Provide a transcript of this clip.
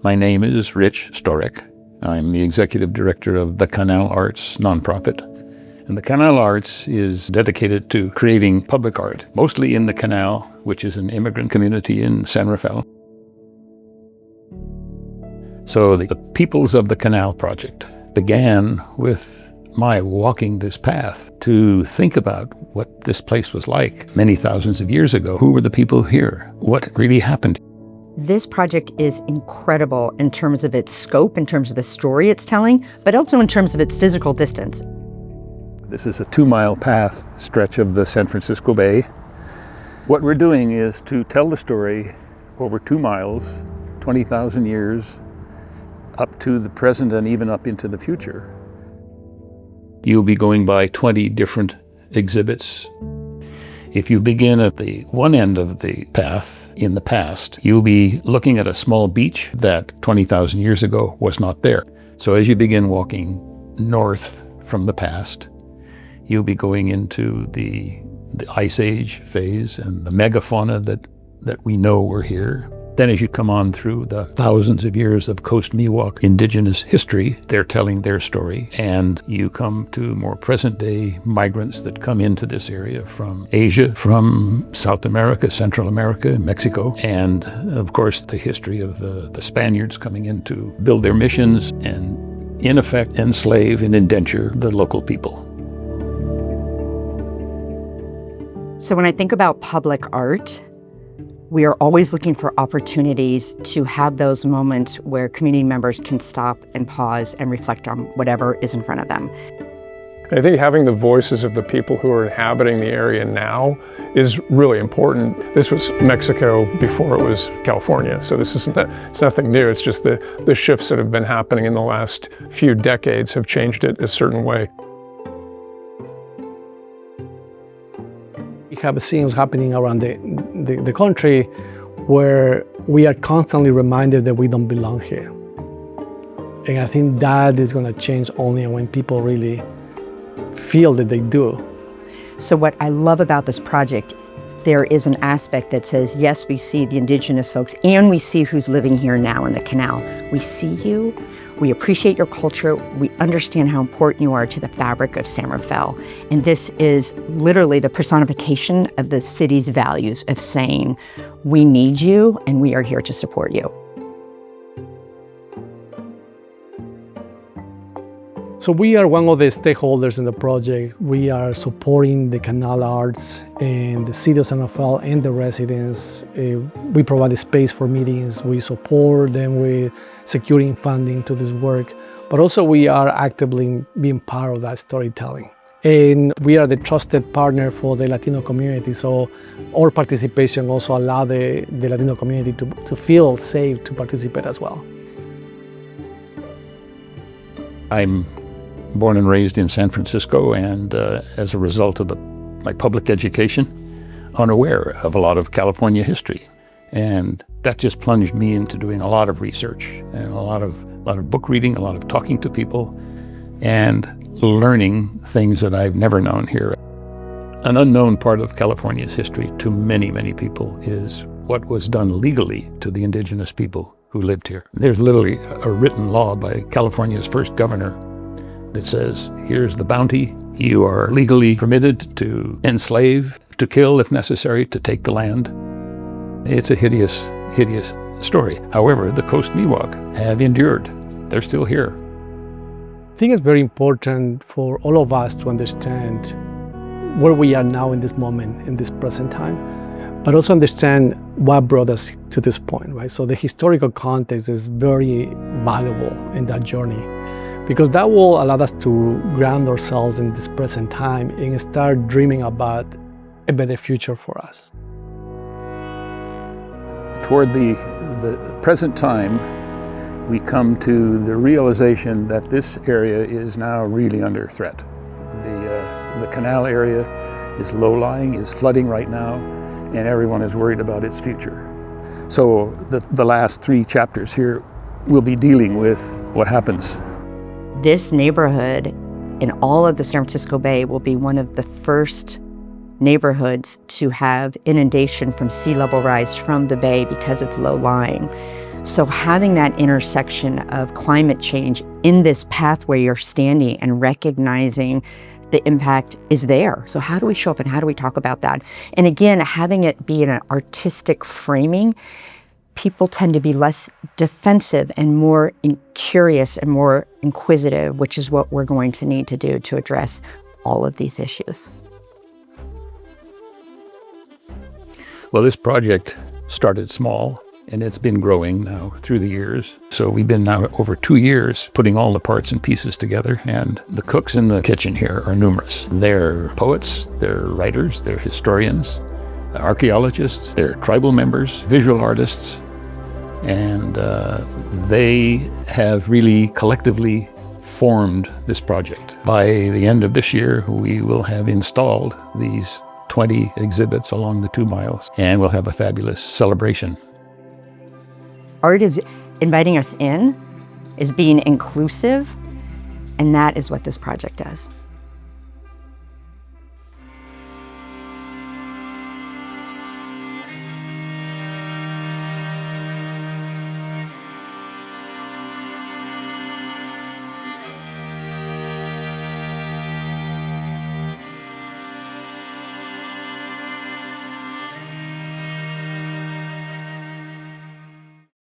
My name is Rich Storek. I'm the executive director of the Canal Arts nonprofit. And the Canal Arts is dedicated to creating public art, mostly in the canal, which is an immigrant community in San Rafael. So the Peoples of the Canal Project began with my walking this path to think about what this place was like many thousands of years ago. Who were the people here? What really happened? This project is incredible in terms of its scope, in terms of the story it's telling, but also in terms of its physical distance. This is a 2-mile path stretch of the San Francisco Bay. What we're doing is to tell the story over 2 miles, 20,000 years, up to the present and even up into the future. You'll be going by 20 different exhibits. If you begin at the one end of the path in the past, you'll be looking at a small beach that 20,000 years ago was not there. So as you begin walking north from the past, you'll be going into the Ice Age phase and the megafauna that we know were here. Then as you come on through the thousands of years of Coast Miwok indigenous history, they're telling their story. And you come to more present-day migrants that come into this area from Asia, from South America, Central America, Mexico, and of course the history of the Spaniards coming in to build their missions and in effect enslave and indenture the local people. So when I think about public art, we are always looking for opportunities to have those moments where community members can stop and pause and reflect on whatever is in front of them. I think having the voices of the people who are inhabiting the area now is really important. This was Mexico before it was California, so it's nothing new. It's just the shifts that have been happening in the last few decades have changed it a certain way. We have scenes happening around the country where we are constantly reminded that we don't belong here. And I think that is going to change only when people really feel that they do. So what I love about this project, there is an aspect that says, yes, we see the indigenous folks and we see who's living here now in the canal. We see you, we appreciate your culture, we understand how important you are to the fabric of San Rafael. And this is literally the personification of the city's values of saying, we need you and we are here to support you. So we are one of the stakeholders in the project. We are supporting the Canal Arts and the City of San Rafael and the residents. We provide a space for meetings. We support them with securing funding to this work. But also we are actively being part of that storytelling. And we are the trusted partner for the Latino community. So our participation also allows the Latino community to feel safe to participate as well. I'm born and raised in San Francisco, and as a result of my public education, unaware of a lot of California history. And that just plunged me into doing a lot of research and a lot of book reading, a lot of talking to people, and learning things that I've never known here. An unknown part of California's history to many, many people is what was done legally to the indigenous people who lived here. There's literally a written law by California's first governor that says, here's the bounty. You are legally permitted to enslave, to kill if necessary, to take the land. It's a hideous, hideous story. However, the Coast Miwok have endured. They're still here. I think it's very important for all of us to understand where we are now in this moment, in this present time, but also understand what brought us to this point, right? So the historical context is very valuable in that journey, because that will allow us to ground ourselves in this present time and start dreaming about a better future for us. Toward the present time, we come to the realization that this area is now really under threat. The canal area is low-lying, is flooding right now, and everyone is worried about its future. So the last 3 chapters here will be dealing with what happens. This neighborhood in all of the San Francisco Bay will be one of the first neighborhoods to have inundation from sea level rise from the bay because it's low-lying. So having that intersection of climate change in this pathway you're standing and recognizing the impact is there. So how do we show up and how do we talk about that? And again, having it be in an artistic framing, people tend to be less defensive and more curious and more inquisitive, which is what we're going to need to do to address all of these issues. Well, this project started small, and it's been growing now through the years. So we've been now over 2 years putting all the parts and pieces together, and the cooks in the kitchen here are numerous. They're poets, they're writers, they're historians, archaeologists, they're tribal members, visual artists, and they have really collectively formed this project. By the end of this year, we will have installed these 20 exhibits along the 2 miles, and we'll have a fabulous celebration. Art is inviting us in, is being inclusive, and that is what this project does.